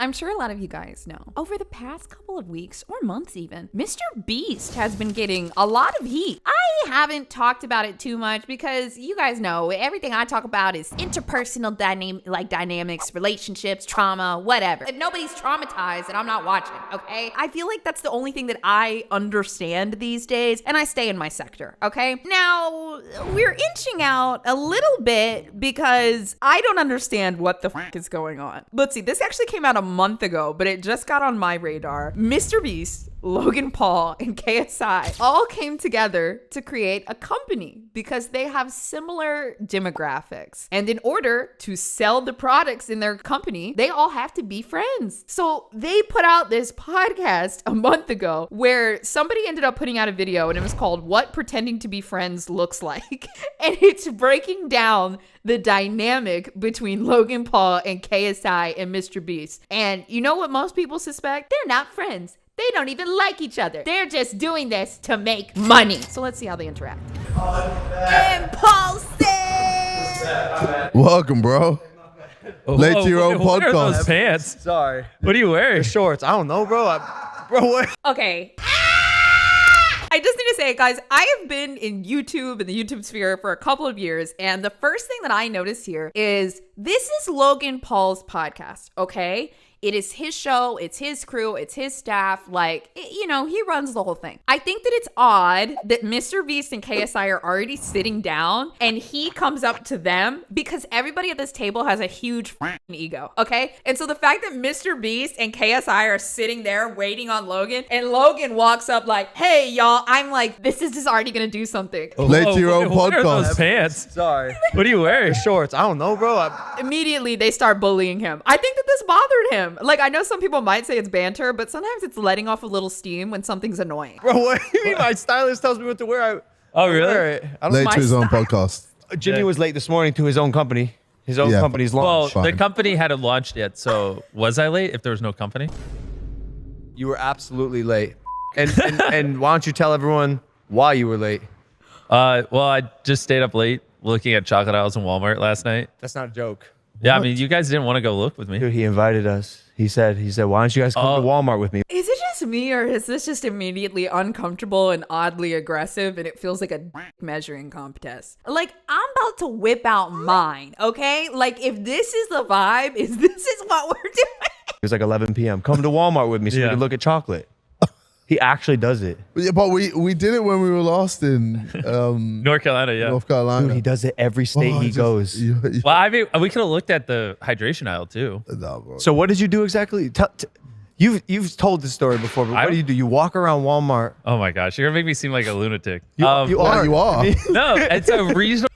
I'm sure a lot of you guys know, over the past couple of weeks or months even, Mr. Beast has been getting a lot of heat. I haven't talked about it too much because you guys know everything I talk about is interpersonal dynamics, relationships, trauma, whatever. If nobody's traumatized, then I'm not watching, okay? I feel like that's the only thing that I understand these days, and I stay in my sector, okay? Now, we're inching out a little bit because I don't understand what the fuck is going on. Let's see, this actually came out a month ago, but it just got on my radar. Mr. Beast, Logan Paul, and KSI all came together to create a company because they have similar demographics. And in order to sell the products in their company, they all have to be friends. So they put out this podcast a month ago where somebody ended up putting out a video and it was called What Pretending to Be Friends Looks Like. And it's breaking down the dynamic between Logan Paul and KSI and Mr. Beast. And you know what most people suspect? They're not friends. They don't even like each other. They're just doing this to make money. So let's see how they interact. Impulsive! Welcome, bro. Late to your own What are those podcast. pants? Sorry. What are you wearing? Shorts. I don't know, bro. Bro, what? Okay. I just need to say, guys, I have been in YouTube and the YouTube sphere for a couple of years. And the first thing that I notice here is this is Logan Paul's podcast, okay? It is his show, it's his crew, it's his staff. He runs the whole thing. I think that it's odd that Mr. Beast and KSI are already sitting down and he comes up to them because everybody at this table has a huge ego, okay? And so the fact that Mr. Beast and KSI are sitting there waiting on Logan and Logan walks up like, hey, y'all, I'm like, this is just already gonna do something. Late to your own What are those podcast. pants? Sorry. What are you wearing? Shorts. I don't know, bro. Immediately they start bullying him. I think that this bothered him. Like, I know some people might say it's banter, but sometimes it's letting off a little steam when something's annoying. Bro, what do you mean? My stylist tells me what to wear. Oh, really? Wear it. I don't Late my to his own style. podcast. Jimmy was late this morning to his own company. His own Yeah, company's Well, launch. Fine. the company hadn't launched yet, so was I late if there was no company? You were absolutely late. And why don't you tell everyone why you were late? Well, I just stayed up late looking at chocolate aisles in Walmart last night. That's not a joke. Yeah, I mean, you guys didn't want to go look with me. Dude, he invited us. He said, why don't you guys come to Walmart with me? Is it just me or is this just immediately uncomfortable and oddly aggressive and it feels like a measuring contest? Like, I'm about to whip out mine, okay? Like, if this is the vibe, this is what we're doing? It was like 11 p.m. Come to Walmart with me so we Yeah. can look at chocolate. He actually does it. Yeah, but we did it when we were last in North Carolina, yeah. North Carolina. Dude, he does it every state Oh, he goes. Well, I mean, we could have looked at the hydration aisle too. No, bro. So what did you do exactly? You've told this story before, but what do? You walk around Walmart. Oh my gosh, you're gonna make me seem like a lunatic. You Yeah, are. you are. No, it's a reasonable.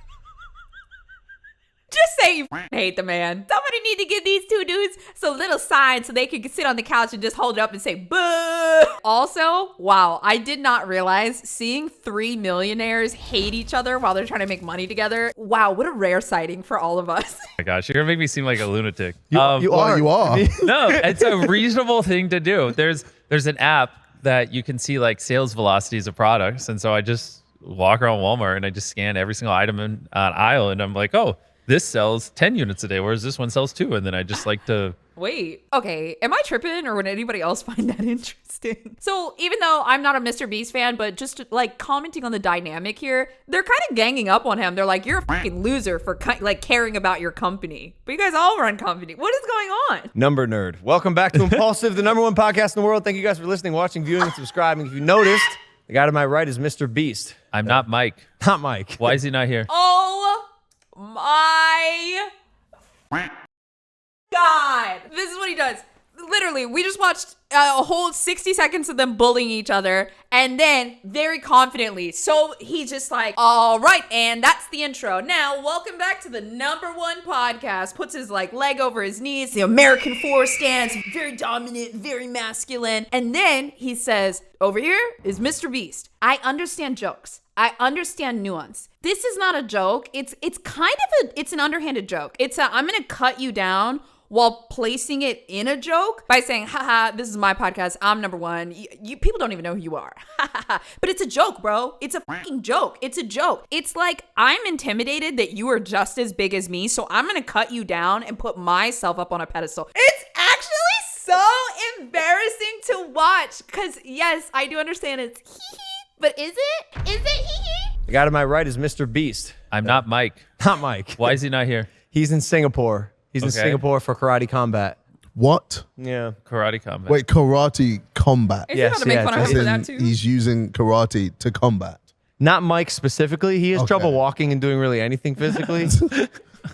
Just say you hate the man. Somebody need to give these two dudes some little signs so they can sit on the couch and just hold it up and say boo. Also, wow, I did not realize seeing three millionaires hate each other while they're trying to make money together. Wow, what a rare sighting for all of us. Oh my gosh, you're gonna make me seem like a lunatic. You Well, are. you are. No, it's a reasonable thing to do. There's an app that you can see like sales velocities of products, and so I just walk around Walmart and I just scan every single item in an aisle, and I'm like, oh, this sells 10 units a day, whereas this one sells 2, and then I just like to. Wait, okay, am I tripping or would anybody else find that interesting? So even though I'm not a Mr. Beast fan, but just like commenting on the dynamic here, they're kind of ganging up on him. They're like, you're a fucking loser for like caring about your company. But you guys all run company. What is going on? Number nerd. Welcome back to Impulsive, the #1 podcast in the world. Thank you guys for listening, watching, viewing, and subscribing. If you noticed, the guy to my right is Mr. Beast. I'm not Mike. Not Mike. Why is he not here? Oh my God. This is what he does. Literally, we just watched a whole 60 seconds of them bullying each other, and then very confidently. So he's just like, all right, and that's the intro. Now, welcome back to the #1 podcast. Puts his like leg over his knees, the American four stance, very dominant, very masculine. And then he says, over here is Mr. Beast. I understand jokes. I understand nuance. This is not a joke. It's kind of it's an underhanded joke. It's I'm going to cut you down while placing it in a joke by saying, haha, this is my podcast. I'm #1. You people don't even know who you are. But it's a joke, bro. It's a fucking joke. It's a joke. It's like, I'm intimidated that you are just as big as me, so I'm going to cut you down and put myself up on a pedestal. It's actually watch, because yes, I do understand it's hee hee, but is it? Is it hee hee? The guy to my right is Mr. Beast. I'm not Mike. Not Mike. Why is he not here? He's in Singapore. He's in Okay. Singapore for karate combat. What? Yeah. Karate combat. Wait, karate combat. Is Yes, he about to make yeah, fun of As him for in, that too? he's using karate to combat. Not Mike specifically. He has Okay. trouble walking and doing really anything physically.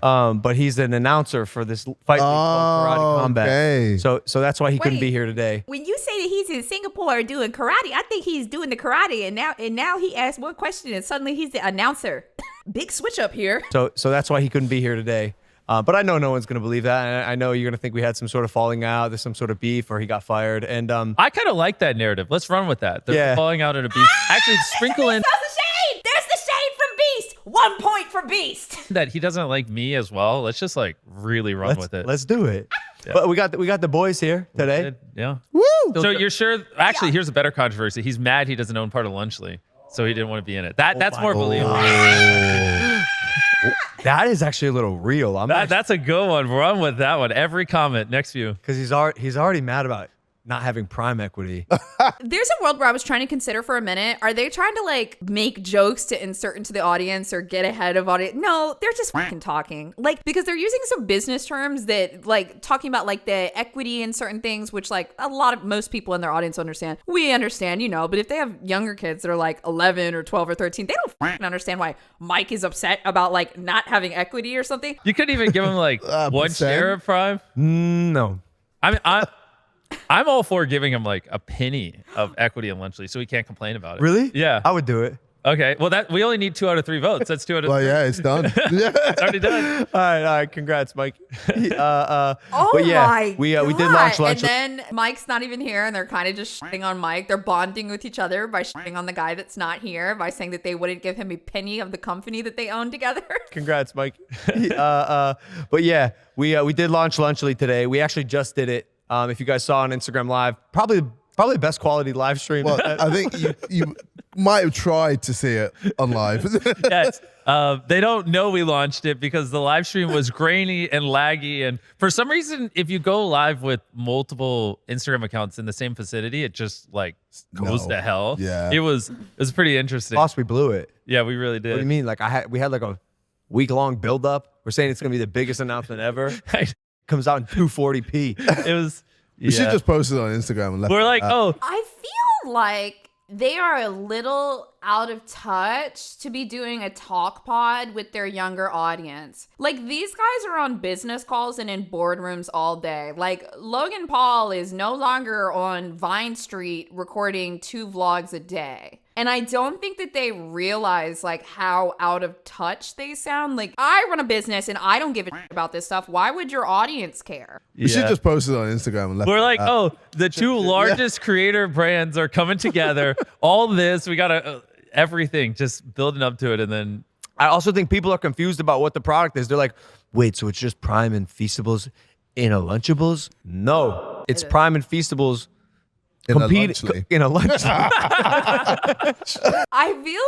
But he's an announcer for this fight league called Karate Combat. okay. So that's why he couldn't be Wait. here today. When you say that he's in Singapore doing karate, I think he's doing the karate, and now he asked one question, and suddenly he's the announcer. Big switch up here. So that's why he couldn't be here today. But I know no one's gonna believe that. And I know you're gonna think we had some sort of falling out. There's some sort of beef, or he got fired. And I kind of like that narrative. Let's run with that. They're Yeah. falling out at a beach. Actually, sprinkle in There's the shade. There's the shade from Beast. 1 point for Beast. that he doesn't like me as well. Let's just like really run with it. let's do it. But we got the boys here today. Yeah. Woo! So you're sure? Actually, here's a better controversy. He's mad he doesn't own part of Lunchly, so he didn't want to be in it. That's more believable. That is actually a little real. That's a good one. Run with that one. Every comment. Next view. because he's already mad about not having prime equity. There's a world where I was trying to consider for a minute. Are they trying to like make jokes to insert into the audience or get ahead of audience? No, they're just fucking talking. Like, because they're using some business terms that like talking about like the equity in certain things, which like most people in their audience understand. We understand, but if they have younger kids that are like 11 or 12 or 13, they don't fucking understand why Mike is upset about like not having equity or something. You couldn't even give him like one share of Prime. No. I mean, I'm all for giving him like a penny of equity in Lunchly, so he can't complain about it. Really? Yeah. I would do it. Okay. Well, we only need 2 out of 3 votes. That's 2 out of Well, 3. yeah, it's done. Yeah. It's already done. All right. Congrats, Mike. Oh but yeah, my we did God. launch. And then Mike's not even here, and they're kind of just shitting on Mike. They're bonding with each other by shitting on the guy that's not here, by saying that they wouldn't give him a penny of the company that they own together. Congrats, Mike. But yeah, we did launch Lunchly today. We actually just did it. If you guys saw on Instagram Live, probably the best quality live stream. Well, I think you might have tried to see it on live. Yes. They don't know we launched it because the live stream was grainy and laggy. And for some reason, if you go live with multiple Instagram accounts in the same vicinity, it just like goes No. to hell. Yeah. It was pretty interesting. Boss, we blew it. Yeah, we really did. What do you mean? Like we had like a week-long build-up. We're saying it's gonna be the biggest announcement ever. Comes out in 240p. It was. We should yeah. just post it on Instagram and let We're like, it out. oh, I feel like they are a little out of touch to be doing a talk pod with their younger audience. Like, these guys are on business calls and in boardrooms all day. Like, Logan Paul is no longer on Vine Street recording 2 vlogs a day. And I don't think that they realize like how out of touch they sound. Like, I run a business and I don't give a shit about this stuff. Why would your audience care? We should yeah. just post it on Instagram and let We're it like, out. oh, the 2 largest creator brands are coming together. All this, we got everything, just building up to it. And then I also think people are confused about what the product is. They're like, wait, so it's just Prime and Feastables in a Lunchables? No, it's Prime and Feastables In a compete Lunchly. in a Lunchly. I feel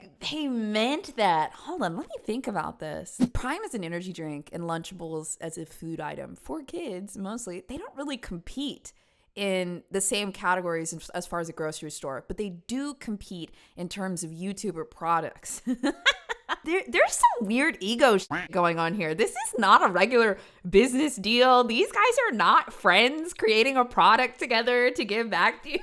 like they meant that. Hold on, let me think about this. Prime is an energy drink and Lunchables as a food item for kids mostly. They don't really compete in the same categories as far as a grocery store, but they do compete in terms of YouTuber products. There's some weird ego shit going on here. This is not a regular business deal. These guys are not friends creating a product together to give back to you.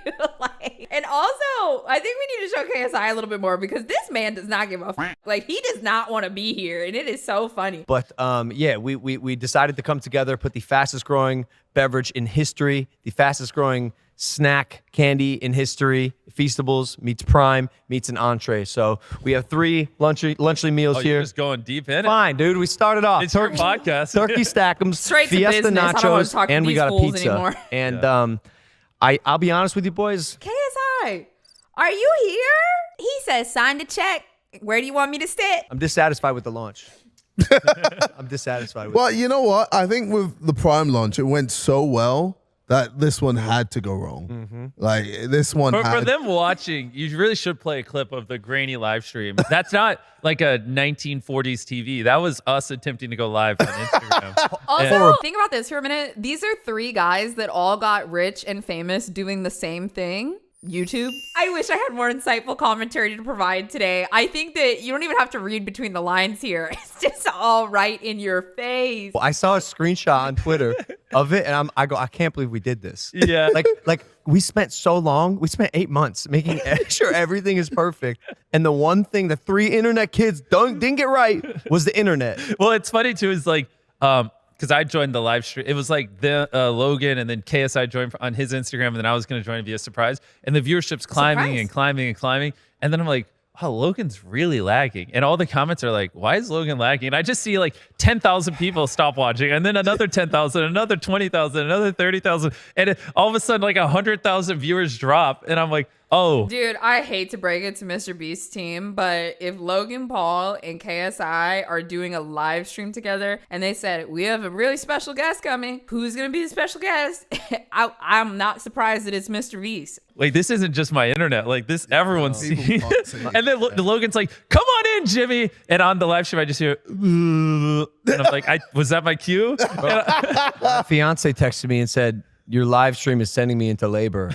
And also, I think we need to show KSI a little bit more because this man does not give a f. Like, he does not want to be here, and it is so funny. But yeah, we decided to come together, put the fastest growing beverage in history, the fastest growing snack candy in history. Feastables meets Prime meets an entree. So we have 3 Lunchly meals oh, here. you're just going deep in it. Fine, dude. We started off. It's your podcast. Turkey stack'ems, Straight to Fiesta business. I don't wanna nachos, talk to and we these got a fools pizza. anymore. And I'll be honest with you boys. KSI, are you here? He says, sign the check. Where do you want me to sit? I'm dissatisfied with the launch. I'm dissatisfied with Well, you know what? I think with the Prime launch, it went so well that this one had to go wrong. Like this one For them watching, you really should play a clip of the grainy live stream. That's not like a 1940s TV. That was us attempting to go live on Instagram. Also, think about this for a minute. These are 3 guys that all got rich and famous doing the same thing. YouTube. I wish I had more insightful commentary to provide today. I think that you don't even have to read between the lines here. It's just all right in your face. Well, I saw a screenshot on Twitter of it, and I go, I can't believe we did this. Yeah. Like we spent so long. We spent 8 months making sure everything is perfect. And the one thing the 3 internet kids didn't get right was the internet. Well, it's funny too, is like, because I joined the live stream. It was like the Logan and then KSI joined on his Instagram, and then I was going to join via surprise. And the viewership's climbing and climbing and climbing. And then I'm like, oh, Logan's really lagging. And all the comments are like, why is Logan lagging? And I just see like 10,000 people stop watching, and then another 10,000, another 20,000, another 30,000. And all of a sudden, like 100,000 viewers drop. And I'm like, oh. Dude, I hate to break it to Mr. Beast's team, but if Logan Paul and KSI are doing a live stream together and they said, we have a really special guest coming, who's going to be the special guest? I'm not surprised that it's Mr. Beast. Like, this isn't just my internet. Like, this, everyone's seeing it. And then the Logan's like, come on in, Jimmy. And on the live stream, I just hear, and I'm like, was that my cue? My fiance texted me and said, your live stream is sending me into labor.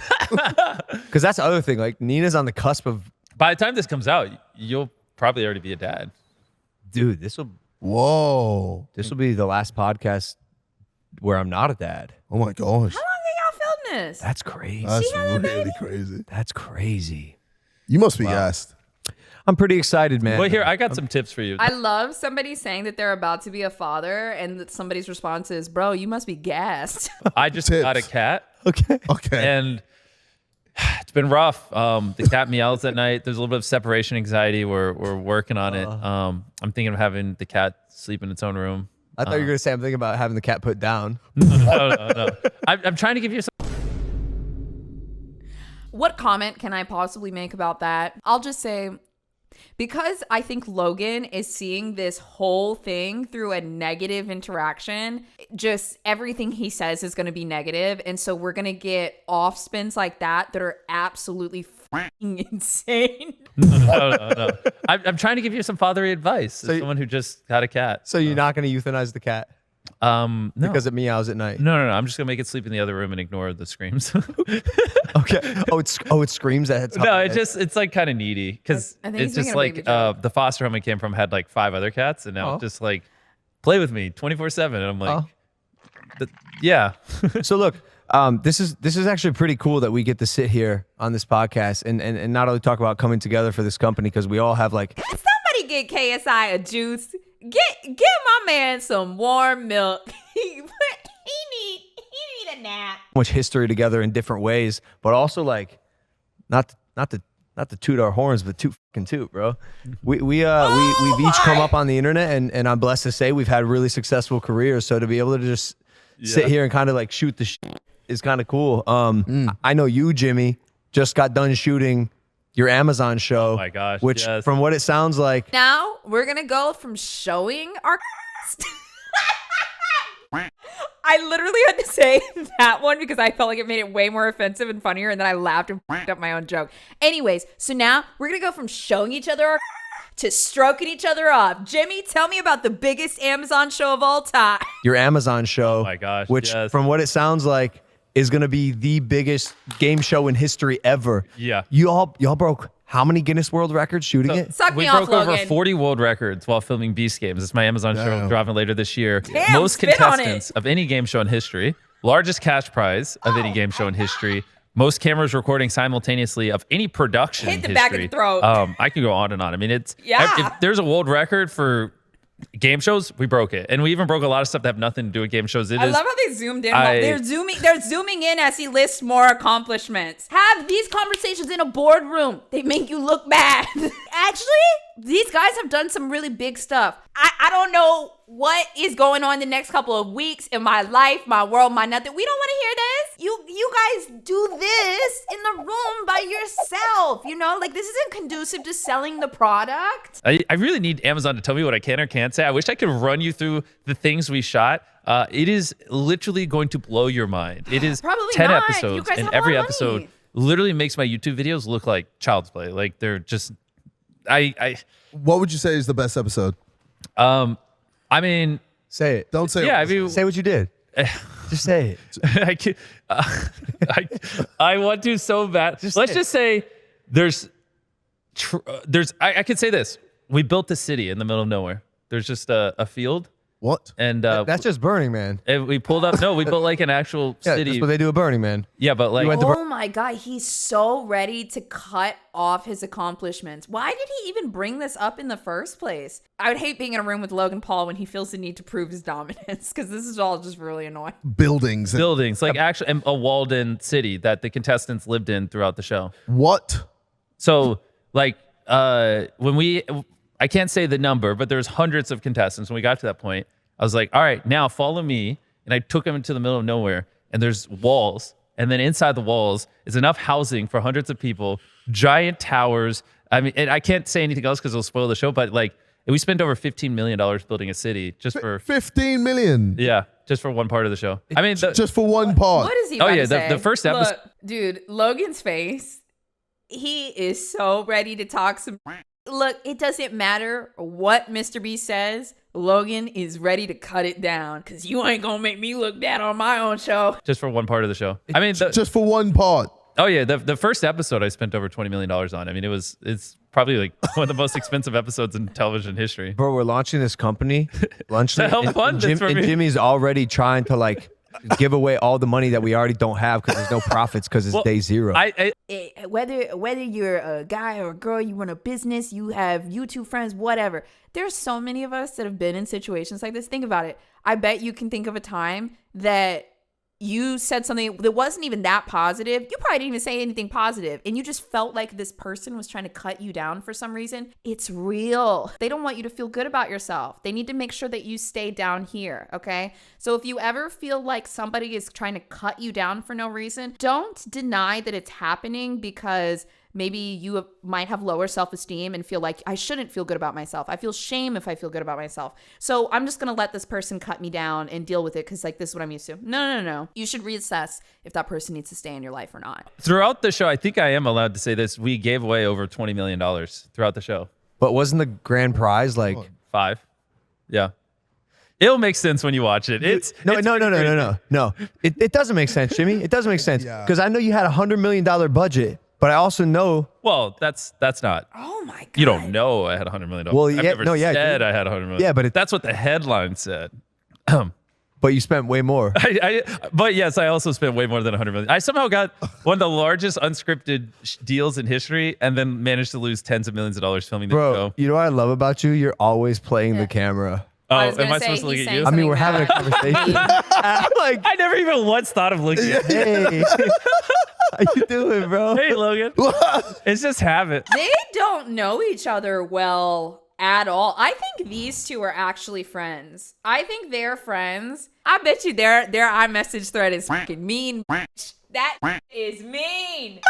Because that's the other thing. Like, Nina's on the cusp of. By the time this comes out, you'll probably already be a dad. Dude, this will be the last podcast where I'm not a dad. Oh my gosh. How long have y'all filmed this? That's crazy. That's really crazy. That's crazy. You must be gassed. I'm pretty excited, man. Well, here, I got some tips for you. I love somebody saying that they're about to be a father and that somebody's response is, bro, you must be gassed. I just got a cat. Okay. And it's been rough. The cat meows at night. There's a little bit of separation anxiety. We're working on it. I'm thinking of having the cat sleep in its own room. I thought you were going to say I'm thinking about having the cat put down. No. I'm trying to give you some. What comment can I possibly make about that? I'll just say, because I think Logan is seeing this whole thing through a negative interaction, just everything he says is going to be negative. And so we're going to get off spins like that are absolutely fucking insane. No. I'm trying to give you some fatherly advice as someone who just got a cat. So you're not going to euthanize the cat? No. Because it meows at night? No. I'm just going to make it sleep in the other room and ignore the screams. Okay. It screams at its No, it's like kind of needy because I think it's he's just making a like baby joke. The foster home I came from had like 5 other cats, and now it's just like play with me 24/7, and I'm like, yeah. So look, this is actually pretty cool that we get to sit here on this podcast and not only talk about coming together for this company, because we all have like. Somebody get KSI a juice. Get my man some warm milk. he need a nap. Much history together in different ways, but also like not to toot our horns, but toot, bro. We've each come up on the internet, and I'm blessed to say we've had really successful careers. So to be able to just sit here and kind of like shoot the shit is kind of cool. I know you, Jimmy, just got done shooting your Amazon show. Oh my gosh, which yes. From what it sounds like. Now we're gonna go from showing our. I literally had to say that one because I felt like it made it way more offensive and funnier, and then I laughed and f***ed up my own joke. Anyways, so now we're gonna go from showing each other our to stroking each other off. Jimmy, tell me about the biggest Amazon show of all time. Your Amazon show. Oh my gosh, which yes. From what it sounds like is gonna be the biggest game show in history ever. Yeah. Y'all broke how many Guinness World Records shooting it? Suck We me off, broke over Logan. 40 world records while filming Beast Games. It's my Amazon show dropping later this year. Damn, Most spit on contestants it. of any game show in history. Largest cash prize of any game show in history. Most cameras recording simultaneously of any production Hit the in back of history. the throat. I can go on and on. I mean, it's Yeah. if there's a world record for game shows, we broke it, and we even broke a lot of stuff that have nothing to do with game shows. I I love how they zoomed in. I- They're zooming in as he lists more accomplishments. Have these conversations in a boardroom. They make you look bad. Actually, these guys have done some really big stuff. I don't know what is going on the next couple of weeks in my life, my world, my nothing. We don't want to hear this. You guys do this in the room by yourself. You know, like this isn't conducive to selling the product. I really need Amazon to tell me what I can or can't say. I wish I could run you through the things we shot. It is literally going to blow your mind. It is Probably 10 not. You episodes, guys and have a every lot of episode money. literally makes my YouTube videos look like child's play. Like they're just, What would you say is the best episode? I mean, Say it. Don't say. yeah, I mean, Say what you did. Just say it. I, can't, I want to so bad. Let's just say there's I could say this. We built a city in the middle of nowhere. There's just a field, What? and That's just Burning Man. and we pulled up. No, we built like an actual Yeah, city. that's what they do at Burning Man. Yeah, but like, Oh my God, he's so ready to cut off his accomplishments. Why did he even bring this up in the first place? I would hate being in a room with Logan Paul when he feels the need to prove his dominance, because this is all just really annoying. Buildings. buildings, like actually a walled-in city that the contestants lived in throughout the show. What? So like I can't say the number, but there's hundreds of contestants. When we got to that point, I was like, all right, now follow me. And I took him into the middle of nowhere, and there's walls. And then inside the walls is enough housing for hundreds of people, giant towers. I mean, and I can't say anything else because it'll spoil the show, but like we spent over $15 million building a city just for, 15 million. yeah, just for one part of the show. I mean, Just for one part. What is he Oh, about yeah, to say? the first episode- Look, dude, Logan's face, he is so ready to talk some. Look, it doesn't matter what Mr. B says. Logan is ready to cut it down because you ain't gonna make me look bad on my own show. just for one part of the show. I mean, Just for one part. oh yeah, the first episode I spent over $20 million on. I mean, it's probably like one of the most expensive episodes in television history. Bro, we're launching this company. To help fund this for and me. Jimmy's already trying to like give away all the money that we already don't have because there's no profits because it's Well, day zero. Whether you're a guy or a girl, you run a business, you have YouTube friends, whatever. There's so many of us that have been in situations like this. Think about it. I bet you can think of a time that you said something that wasn't even that positive. You probably didn't even say anything positive, and you just felt like this person was trying to cut you down for some reason. It's real. They don't want you to feel good about yourself. They need to make sure that you stay down here, okay? So if you ever feel like somebody is trying to cut you down for no reason, don't deny that it's happening, because maybe you might have lower self-esteem and feel like I shouldn't feel good about myself. I feel shame if I feel good about myself. So I'm just going to let this person cut me down and deal with it because like this is what I'm used to. No. You should reassess if that person needs to stay in your life or not. Throughout the show, I think I am allowed to say this. We gave away over $20 million throughout the show. But wasn't the grand prize like 5. Yeah. It'll make sense when you watch it. No. It doesn't make sense, Jimmy. It doesn't make sense Yeah. because I know you had $100 million budget, but I also know. Well, that's not. Oh my God. You don't know I had $100 million. Well, I've yeah, never no, yeah, said dude. I had $100 million. Yeah, but that's what the headline said. But you spent way more. But yes, I also spent way more than $100 million. I somehow got one of the largest unscripted deals in history, and then managed to lose tens of millions of dollars filming the Bro, show. you know what I love about you? You're always playing the camera. Oh, I was am gonna I say, supposed to look he's at you? saying I mean, we're having a something conversation. Like, I never even once thought of looking at you. hey, how you doing, bro? Hey, Logan. It's just habit. They don't know each other well at all. I think these two are actually friends. I think they're friends. I bet you their iMessage thread is fucking mean. That is mean.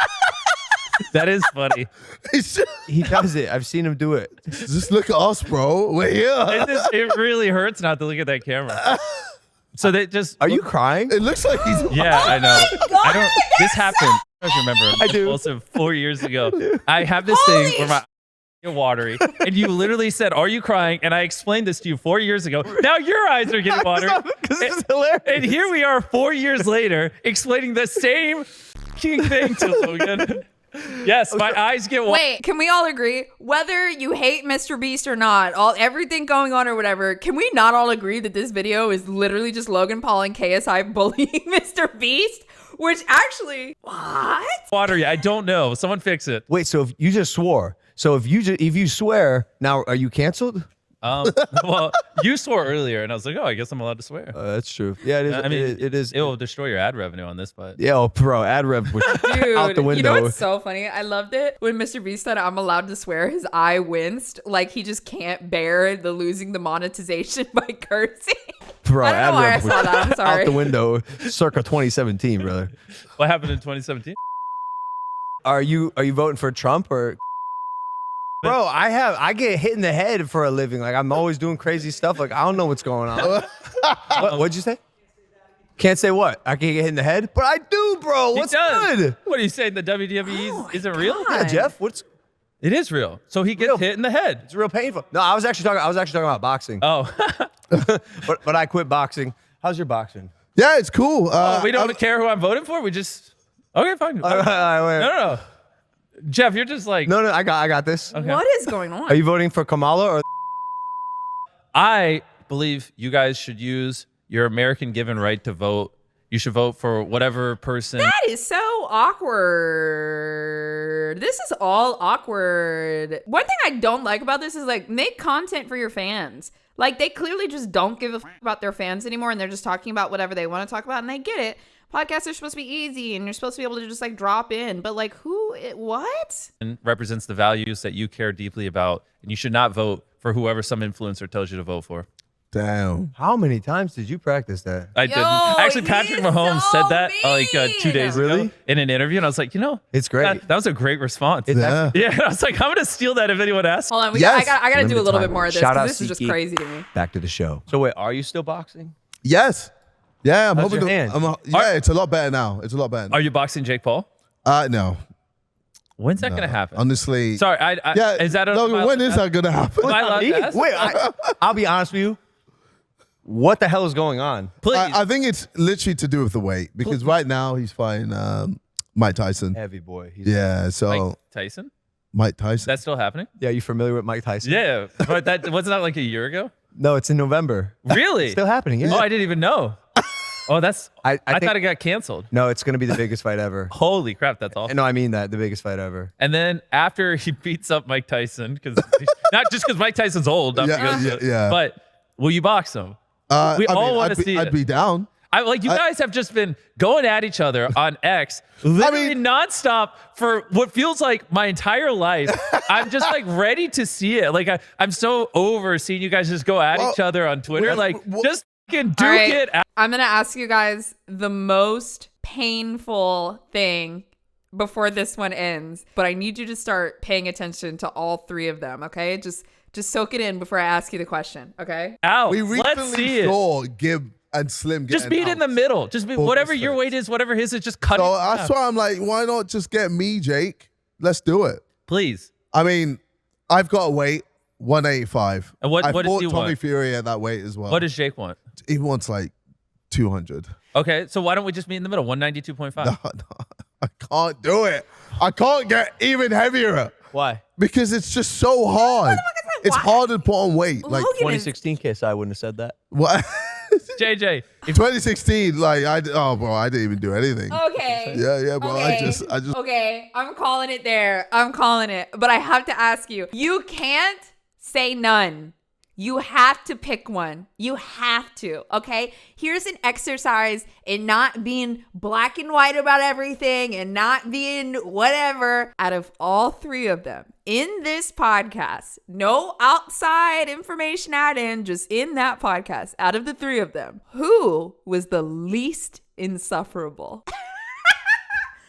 That is funny. It's just, He does it. I've seen him do it. just look at us, bro. We're here. It really hurts not to look at that camera. So they just. Are you crying? It looks like he's. Yeah, I know. I don't. This happened. I don't remember. I do. Also, 4 years ago, I have this thing where my eyes get watery, and you literally said, "Are you crying?" And I explained this to you 4 years ago. Now your eyes are getting watery. Because this is hilarious. And here we are 4 years later explaining the same fucking thing to Logan. Yes, my eyes get watery. Wait, can we all agree? Whether you hate Mr. Beast or not, everything going on or whatever, can we not all agree that this video is literally just Logan Paul and KSI bullying Mr. Beast? Which actually, what? Watery. I don't know. Someone fix it. Wait, so if you just swore. So if you swear, now are you canceled? Well, you swore earlier, and I was like, "Oh, I guess I'm allowed to swear." That's true. Yeah, it is. I mean, it is. It will destroy your ad revenue on this, but Yeah, oh, bro, ad rev was Dude, out the window. you know what's so funny? I loved it when Mr. Beast said, I'm allowed to swear. His eye winced. Like he just can't bear the losing the monetization by cursing. Bro, I don't know why I ad saw rep that. I'm was sorry. out the window circa 2017, brother. What happened in 2017? Are you voting for Trump or? Bro, I get hit in the head for a living. Like I'm always doing crazy stuff. Like I don't know what's going on. What'd you say? Can't say what? I can't get hit in the head, but I do, bro. What's He does. good? What are you saying? The WWE isn't real? God. Yeah, Jeff. What's It is real. So he gets Real. hit in the head. it's real painful. No, I was actually talking about boxing. Oh, But I quit boxing. How's your boxing? Yeah, it's cool. we don't care who I'm voting for. We just okay, fine. No. Jeff, you're just like No, I got this. Okay. What is going on? Are you voting for Kamala or? I believe you guys should use your American given right to vote. You should vote for whatever person. That is so awkward. This is all awkward. One thing I don't like about this is like make content for your fans. Like they clearly just don't give a about their fans anymore and they're just talking about whatever they want to talk about and they get it. Podcasts are supposed to be easy and you're supposed to be able to just like drop in. But like what? Represents the values that you care deeply about, and you should not vote for whoever some influencer tells you to vote for. Damn. How many times did you practice that? I didn't. Actually, he Patrick is Mahomes so said that like 2 days ago Really? in an interview, and I was like, It's great. that was a great response. Yeah. Yeah, I was like, I'm gonna steal that if anyone asks. Hold on, Yes. I gotta do a Limited little time. bit more of this Shout out because this is just Siki. crazy to me. Back to the show. So wait, are you still boxing? Yes. Yeah, I'm How's hoping. your hand? It's a lot better now. It's a lot better. Are you boxing Jake Paul? No. When's that gonna happen? Honestly. Sorry, Yeah. is that a, Logan, when is that gonna happen? Am I allowed to ask? Wait, I'll be honest with you. What the hell is going on? Please. I think it's literally to do with the weight because right now he's fighting Mike Tyson. Heavy boy. Yeah, so Mike Tyson? Mike Tyson. That's still happening? Yeah, you familiar with Mike Tyson? Yeah, but that wasn't that like a year ago? No, it's in November. Really? Still happening. Yeah. Oh, I didn't even know. Oh, that's. I I think- thought it got canceled. No, it's going to be the biggest fight ever. Holy crap, that's awesome. No, I mean that. The biggest fight ever. And then after he beats up Mike Tyson, because not just because Mike Tyson's old, not Yeah, because, yeah. but will you box him? We all want to see I'd it. be down. You guys have just been going at each other on X literally nonstop for what feels like my entire life. I'm just like ready to see it. Like I'm so over seeing you guys just go at each other on Twitter. Just fucking duke All right, it out. I'm gonna ask you guys the most painful thing before this one ends, but I need you to start paying attention to all three of them. Okay, just soak it in before I ask you the question. Okay. We Let's recently see it. saw Gibb and Slim Just getting be in the out. middle. Just be whatever your mistakes. weight is, whatever his is. Just cut So it. that's why I'm like, why not just get me, Jake? Let's do it. Please. I mean, I've got a weight 185. And what I does fought he Tommy want? Fury at that weight as well. What does Jake want? He wants like 200. Okay, so why don't we just meet in the middle? 192.5. No, I can't do it. I can't get even heavier Why? because it's just so hard. It's hard to put on weight. Like Logan is- 2016 kiss, I wouldn't have said that. what? JJ, if 2016, like I didn't even do anything. Okay. Yeah, bro. Okay. I just Okay, I'm calling it there. I'm calling it. But I have to ask you. You can't say none. You have to pick one. You have to, okay? Here's an exercise in not being black and white about everything and not being whatever. Out of all three of them in this podcast, no outside information add-in, just in that podcast, out of the three of them, who was the least insufferable?